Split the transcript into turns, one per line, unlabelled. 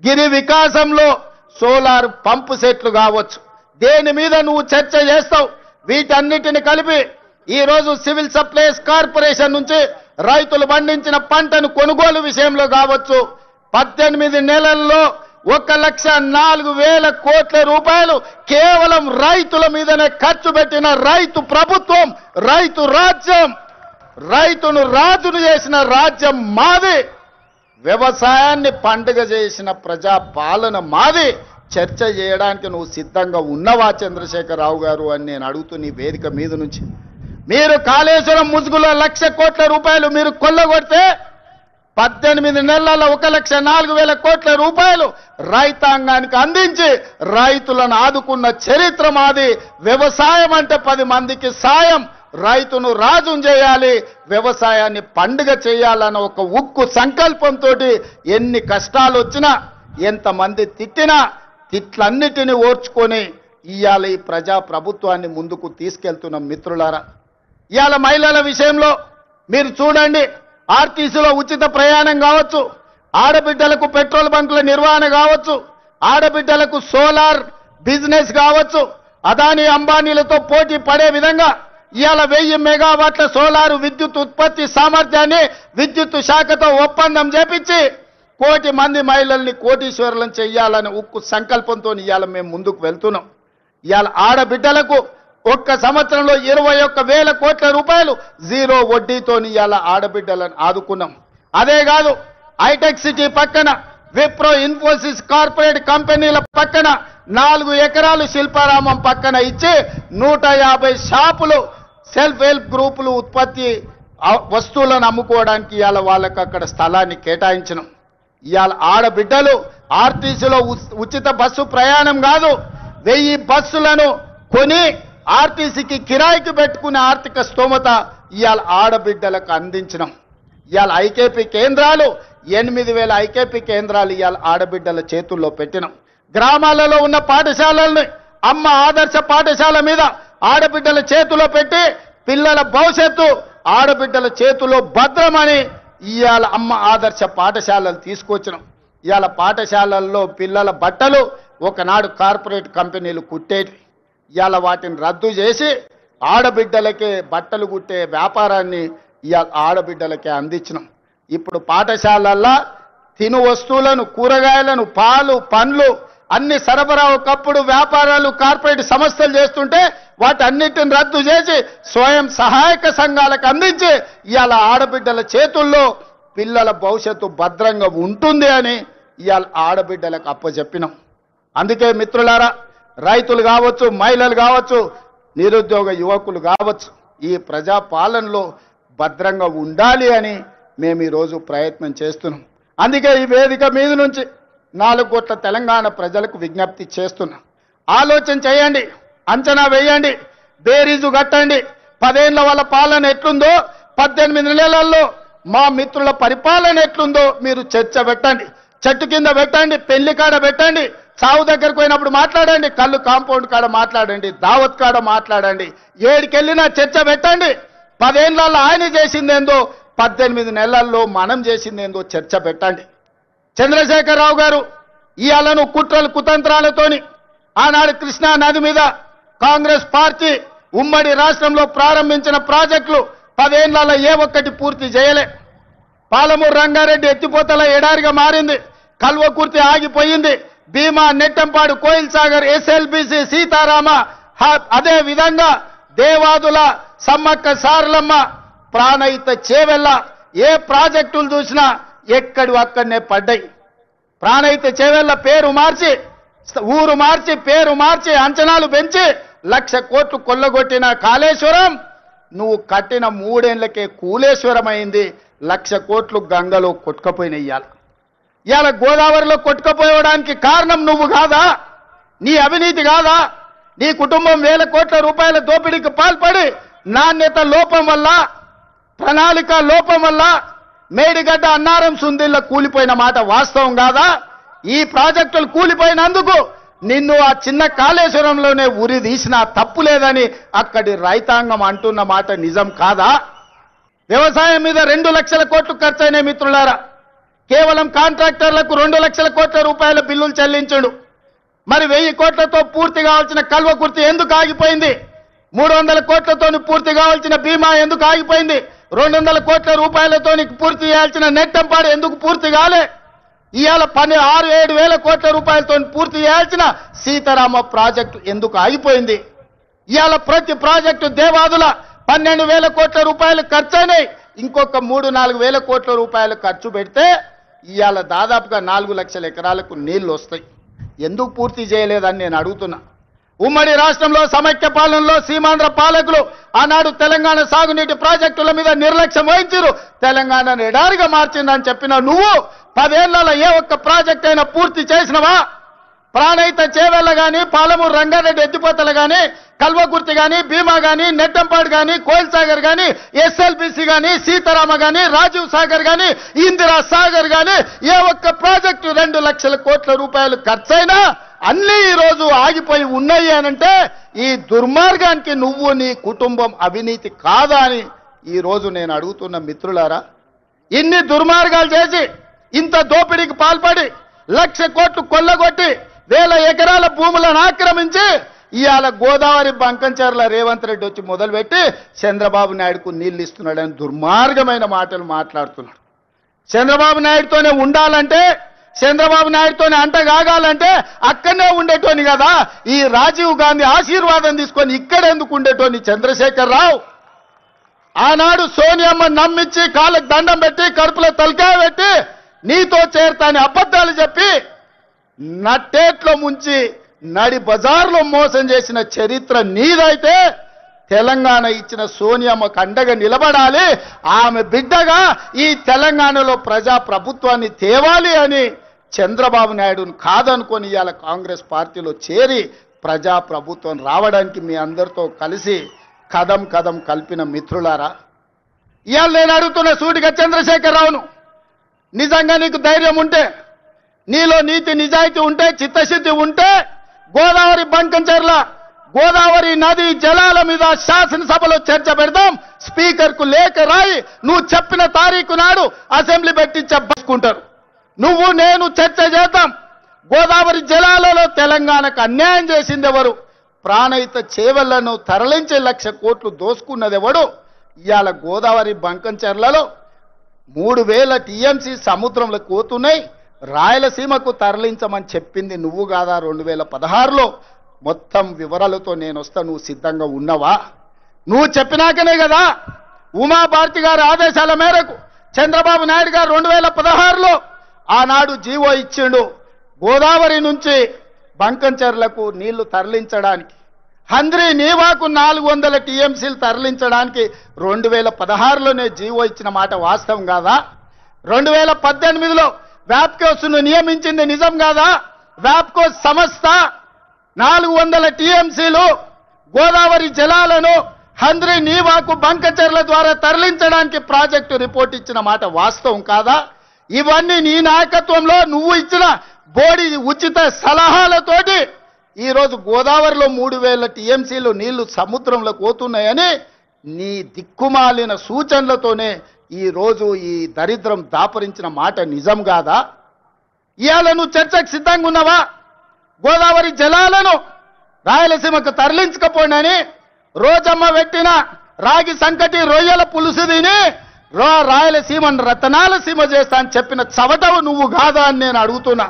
గిరి వికాసంలో సోలార్ పంపు సెట్లు కావచ్చు, దేని మీద నువ్వు చర్చ చేస్తావు? వీటన్నిటిని కలిపి ఈ రోజు సివిల్ సప్లైస్ కార్పొరేషన్ నుంచి రైతులు పండించిన పంటను కొనుగోలు విషయంలో కావచ్చు 18 నెలల్లో 1,04,000 కోట్ల రూపాయలు కేవలం రైతుల మీదనే ఖర్చు పెట్టిన రైతు ప్రభుత్వం, రైతు రాజ్యం, రైతును రాజును చేసిన రాజ్యం మాది, వ్యవసాయాన్ని పండుగ చేసిన ప్రజా పాలన మాది. చర్చ చేయడానికి నువ్వు సిద్ధంగా ఉన్నవా చంద్రశేఖరరావు గారు అని నేను అడుగుతున్న ఈ వేదిక మీద నుంచి. మీరు కాళేశ్వరం ముసుగులో 1,00,000 కోట్ల రూపాయలు మీరు కొల్లగొడితే 18 నెలల్లో 1,04,000 కోట్ల రూపాయలు రైతాంగానికి అందించి రైతులను ఆదుకున్న చరిత్ర మాది. వ్యవసాయం అంటే 10 మందికి సాయం, రైతును రాజును చేయాలి, వ్యవసాయాన్ని పండుగ చేయాలన్న ఒక ఉక్కు సంకల్పంతో ఎన్ని కష్టాలు వచ్చినా ఎంతమంది తిట్టినా తిట్లన్నిటిని ఓర్చుకొని ఇవాళ ఈ ప్రజా ప్రభుత్వాన్ని ముందుకు తీసుకెళ్తున్న మిత్రులారా, ఇవాళ మహిళల విషయంలో మీరు చూడండి, ఆర్టీసీలో ఉచిత ప్రయాణం కావచ్చు, ఆడబిడ్డలకు పెట్రోల్ బంకుల నిర్వహణ కావచ్చు, ఆడబిడ్డలకు సోలార్ బిజినెస్ కావచ్చు, అదానీ అంబానీలతో పోటీ పడే విధంగా ఇవాళ 1000 మెగావాట్ల సోలార్ విద్యుత్ ఉత్పత్తి సామర్థ్యాన్ని విద్యుత్ శాఖతో ఒప్పందం చేపించి 1 కోటి మంది మహిళల్ని కోటీశ్వరులను చెయ్యాలని ఉక్కు సంకల్పంతో ఇవాళ మేము ముందుకు వెళ్తున్నాం. ఇవాళ ఆడబిడ్డలకు ఒక్క సంవత్సరంలో 21,000 కోట్ల రూపాయలు జీరో వడ్డీతో ఇవాళ ఆడబిడ్డలను ఆదుకున్నాం. అదే కాదు, హైటెక్ సిటీ పక్కన విప్రో ఇన్ఫోసిస్ కార్పొరేట్ కంపెనీల పక్కన 4 ఎకరాలు శిల్పారామం పక్కన ఇచ్చి 150 షాపులు సెల్ఫ్ హెల్ప్ గ్రూపులు ఉత్పత్తి వస్తువులను అమ్ముకోవడానికి ఇవాళ వాళ్ళకి అక్కడ స్థలాన్ని కేటాయించినాం. ఇవాళ ఆడబిడ్డలు ఆర్టీసీలో ఉచిత బస్సు ప్రయాణం కాదు, 1000 బస్సులను కొని ఆర్టీసీకి కిరాయికి పెట్టుకునే ఆర్థిక స్తోమత ఇవాళ ఆడబిడ్డలకు అందించినాం. ఇవాళ ఐకేపీ కేంద్రాలు 8,000 ఐకేపీ కేంద్రాలు ఇవాళ ఆడబిడ్డల చేతుల్లో పెట్టినాం. గ్రామాలలో ఉన్న పాఠశాలల్ని అమ్మ ఆదర్శ పాఠశాల మీద ఆడబిడ్డల చేతిలో పెట్టి పిల్లల భవిష్యత్తు ఆడబిడ్డల చేతిలో భద్రమని ఇవాళ అమ్మ ఆదర్శ పాఠశాలలు తీసుకొచ్చినాం. ఇవాళ పాఠశాలల్లో పిల్లల బట్టలు ఒకనాడు కార్పొరేట్ కంపెనీలు కుట్టేటి, ఇవాళ వాటిని రద్దు చేసి ఆడబిడ్డలకే బట్టలు కుట్టే వ్యాపారాన్ని ఇవాళ ఆడబిడ్డలకే అందించినాం. ఇప్పుడు పాఠశాలల్లో తిను వస్తువులను, కూరగాయలను, పాలు, పండ్లు అన్ని సరఫరా ఒకప్పుడు వ్యాపారాలు కార్పొరేట్ సంస్థలు చేస్తుంటే వాటన్నిటిని రద్దు చేసి స్వయం సహాయక సంఘాలకు అందించి ఇవాళ ఆడబిడ్డల చేతుల్లో పిల్లల భవిష్యత్తు భద్రంగా ఉంటుంది అని ఇవాళ ఆడబిడ్డలకు అప్పచెప్పినాం. అందుకే మిత్రులారా, రైతులు కావచ్చు, మహిళలు కావచ్చు, నిరుద్యోగ యువకులు కావచ్చు, ఈ ప్రజా పాలనలో భద్రంగా ఉండాలి అని మేము ఈరోజు ప్రయత్నం చేస్తున్నాం. అందుకే ఈ వేదిక మీద నుంచి 4 కోట్ల తెలంగాణ ప్రజలకు విజ్ఞప్తి చేస్తున్నాం. ఆలోచన చేయండి, అంచనా వేయండి, బేరీజు కట్టండి. 10 ఏళ్ల వాళ్ళ పాలన ఎట్లుందో, 18 నెలల్లో మా మిత్రుల పరిపాలన ఎట్లుందో మీరు చర్చ పెట్టండి. చెట్టు కింద పెట్టండి, పెళ్లి కాడ పెట్టండి, చావు దగ్గరకు పోయినప్పుడు మాట్లాడండి, కళ్ళు కాంపౌండ్ కాడ మాట్లాడండి, దావత్ కాడ మాట్లాడండి, ఏడికెళ్ళినా చర్చ పెట్టండి. 10 ఏళ్లలో ఆయన చేసిందేందో, 18 నెలల్లో మనం చేసిందేందో చర్చ పెట్టండి. చంద్రశేఖరరావు గారు ఇవాళను కుట్రలు కుతంత్రాలతోని ఆనాడు కృష్ణా నది మీద కాంగ్రెస్ పార్టీ ఉమ్మడి రాష్ట్రంలో ప్రారంభించిన ప్రాజెక్టులు 10 ఏళ్లలో ఏ ఒక్కటి పూర్తి చేయలే. పాలమూరు రంగారెడ్డి ఎత్తిపోతల ఎడారిగా మారింది, కల్వకుర్తి ఆగిపోయింది, భీమా, నెట్టంపాడు, కోయిల్ సాగర్, ఎస్ఎల్బిసి, సీతారామ, అదే విధంగా దేవాదుల, సమ్మక్క సారలమ్మ, ప్రాణహిత చేవెళ్ళ, ఏ ప్రాజెక్టులు చూసినా ఎక్కడి అక్కడనే పడ్డాయి. ప్రాణహిత చేవెళ్ళ పేరు మార్చి, ఊరు మార్చి, పేరు మార్చి, అంచనాలు పెంచి 1,00,000 కోట్లు కొల్లగొట్టిన కాళేశ్వరం నువ్వు కట్టిన 3 ఏళ్లకే కూలేశ్వరం అయింది. 1,00,000 కోట్లు గంగలో కొట్టుకపోయినాయి. ఇవాళ గోదావరిలో కొట్టుకపోవడానికి కారణం నువ్వు కాదా? నీ అవినీతి కాదా? నీ కుటుంబం 1,000 కోట్ల రూపాయల దోపిడీకి పాల్పడి నాణ్యత లోపం వల్ల, ప్రణాళిక లోపం వల్ల మేడిగడ్డ, అన్నారం, సుందిళ్ళ కూలిపోయిన మాట వాస్తవం కాదా? ఈ ప్రాజెక్టులు కూలిపోయినందుకు నిన్ను ఆ చిన్న కాళేశ్వరంలోనే ఉరి తీసినా తప్పు లేదని అక్కడి రైతాంగం అంటున్న మాట నిజం కాదా? వ్యవసాయం మీద 2 లక్షల కోట్లు ఖర్చయినాయి మిత్రులారా. కేవలం కాంట్రాక్టర్లకు 2 లక్షల కోట్ల రూపాయల బిల్లులు చెల్లించాడు. మరి 1000 కోట్లతో పూర్తి కావాల్సిన కల్వకుర్తి ఎందుకు ఆగిపోయింది? 300 కోట్లతో పూర్తి కావాల్సిన బీమా ఎందుకు ఆగిపోయింది? 200 కోట్ల రూపాయలతో పూర్తి చేయాల్సిన నెట్టంపాడు ఎందుకు పూర్తి కాలే? ఇవాళ 6-7 వేల కోట్ల రూపాయలతో పూర్తి చేయాల్సిన సీతారామ ప్రాజెక్టు ఎందుకు ఆగిపోయింది? ఇవాళ ప్రతి ప్రాజెక్టు దేవాదుల 12,000 కోట్ల రూపాయలు ఖర్చయినాయి. ఇంకొక 3-4 వేల కోట్ల రూపాయలు ఖర్చు పెడితే ఇవాళ దాదాపుగా 4 లక్షల ఎకరాలకు నీళ్లు వస్తాయి. ఎందుకు పూర్తి చేయలేదని నేను అడుగుతున్నా. ఉమ్మడి రాష్ట్రంలో సమైక్య పాలనలో సీమాంధ్ర పాలకులు ఆనాడు తెలంగాణ సాగునీటి ప్రాజెక్టుల మీద నిర్లక్ష్యం వహించారు. తెలంగాణను ఎడారిగా మార్చిందని చెప్పిన నువ్వు 10 ఏళ్లలో ఏ ఒక్క ప్రాజెక్ట్ అయినా పూర్తి చేసినవా? ప్రాణహిత చేవెళ్ల గాని, పాలమూరు రంగారెడ్డి ఎత్తిపోతలు గాని, కల్వకుర్తి గాని, భీమా గాని, నెట్టంపాడు గాని, కోయిల్ సాగర్ గాని, ఎస్ఎల్బిసి గాని, సీతారామ గాని, రాజీవ్ సాగర్ గాని, ఇందిరా సాగర్ గాని ఏ ఒక్క ప్రాజెక్టు 2 లక్షల కోట్ల రూపాయలు ఖర్చైనా అన్నీ ఈ రోజు ఆగిపోయి ఉన్నాయి అనంటే ఈ దుర్మార్గానికి నువ్వు నీ కుటుంబం అవినీతి కాదా అని ఈ రోజు నేను అడుగుతున్న మిత్రులారా. ఇన్ని దుర్మార్గాలు చేసి ఇంత దోపిడీకి పాల్పడి 1,00,000 కోట్లు కొల్లగొట్టి 1000 ఎకరాల భూములను ఆక్రమించి ఇవాళ గోదావరి బంకంచెర్ల రేవంత్ రెడ్డి వచ్చి మొదలుపెట్టి చంద్రబాబు నాయుడుకు నీళ్లు ఇస్తున్నాడని దుర్మార్గమైన మాటలు మాట్లాడుతున్నాడు. చంద్రబాబు నాయుడుతోనే ఉండాలంటే, చంద్రబాబు నాయుడుతోనే అంటగాగాలంటే అక్కడనే ఉండేటోని కదా. ఈ రాజీవ్ గాంధీ ఆశీర్వాదం తీసుకొని ఇక్కడ ఎందుకు ఉండేటోని చంద్రశేఖర్ రావు? ఆనాడు సోనియమ్మ నమ్మించి కాళ్ళకు దండం పెట్టి కడుపులో తలకాయ పెట్టి నీతో చేరతాని అబద్ధాలు చెప్పి నట్టేట్లో ముంచి నడి బజార్లో మోసం చేసిన చరిత్ర నీదైతే తెలంగాణ ఇచ్చిన సోనియమ్మకు అండగా నిలబడాలి. ఆమె బిడ్డగా ఈ తెలంగాణలో ప్రజా ప్రభుత్వాన్ని తేవాలి అని చంద్రబాబు నాయుడును కాదనుకొని ఇవాళ కాంగ్రెస్ పార్టీలో చేరి ప్రజా ప్రభుత్వం రావడానికి మీ అందరితో కలిసి కదం కదం కలిపిన మిత్రులారా, ఇవాళ నేను అడుగుతున్న సూటిగా చంద్రశేఖరరావును, నిజంగా నీకు ధైర్యం ఉంటే, నీలో నీతి నిజాయితీ ఉంటే, చిత్తశుద్ధి ఉంటే గోదావరి బంకంచెర్ల గోదావరి నది జలాల మీద శాసనసభలో చర్చ పెడదాం. స్పీకర్ కు లేఖ రాయి, నువ్వు చెప్పిన తారీఖు నాడు అసెంబ్లీ పెట్టి చెప్పేసుకుంటారు. నువ్వు నేను చర్చ చేద్దాం. గోదావరి జలాలలో తెలంగాణకు అన్యాయం చేసింది ఎవరు? ప్రాణహిత చేవెళ్లను తరలించి 1,00,000 కోట్లు దోసుకున్నది ఎవడు? ఇవాళ గోదావరి బంకంచెర్లలో 3,000 టీఎంసీ సముద్రంలో పోతున్నాయి. రాయలసీమకు తరలించమని చెప్పింది నువ్వు కాదా? 2016లో మొత్తం వివరాలతో నేను వస్తా. నువ్వు సిద్ధంగా ఉన్నవా? నువ్వు చెప్పినాకనే కదా ఉమాభారతి గారి ఆదేశాల మేరకు చంద్రబాబు నాయుడు గారు 2016లో ఆనాడు జీవో ఇచ్చిండు. గోదావరి నుంచి బంకంచెర్లకు నీళ్లు తరలించడానికి, హంద్రీ నీవాకు 400 టీఎంసీలు తరలించడానికి 2016లోనే జీవో ఇచ్చిన మాట వాస్తవం కాదా? 2018లో వ్యాప్కోస్ను నియమించింది నిజం కాదా? వ్యాప్కోస్ సంస్థ 400 టీఎంసీలు గోదావరి జలాలను హంద్రీ నీవాకు బంకంచెర్ల ద్వారా తరలించడానికి ప్రాజెక్టు రిపోర్ట్ ఇచ్చిన మాట వాస్తవం కాదా? ఇవన్నీ నీ నాయకత్వంలో నువ్వు ఇచ్చిన బోడి ఉచిత సలహాలతోటి ఈరోజు గోదావరిలో 3,000 టీఎంసీలు నీళ్లు సముద్రంలో పోతున్నాయని నీ దిక్కుమాలిన సూచనలతోనే ఈరోజు ఈ దరిద్రం దాపరించిన మాట నిజం కాదా? ఇవాళ నువ్వు చర్చకు సిద్ధంగా ఉన్నావా? గోదావరి జలాలను రాయలసీమకు తరలించకపోయినని రోజమ్మ పెట్టిన రాగి సంకటి రొయ్యల పులుసు తిని రాయలసీమను రతనాల సీమ చేస్తా అని చెప్పిన చవటవు నువ్వు కాదా అని నేను అడుగుతున్నా.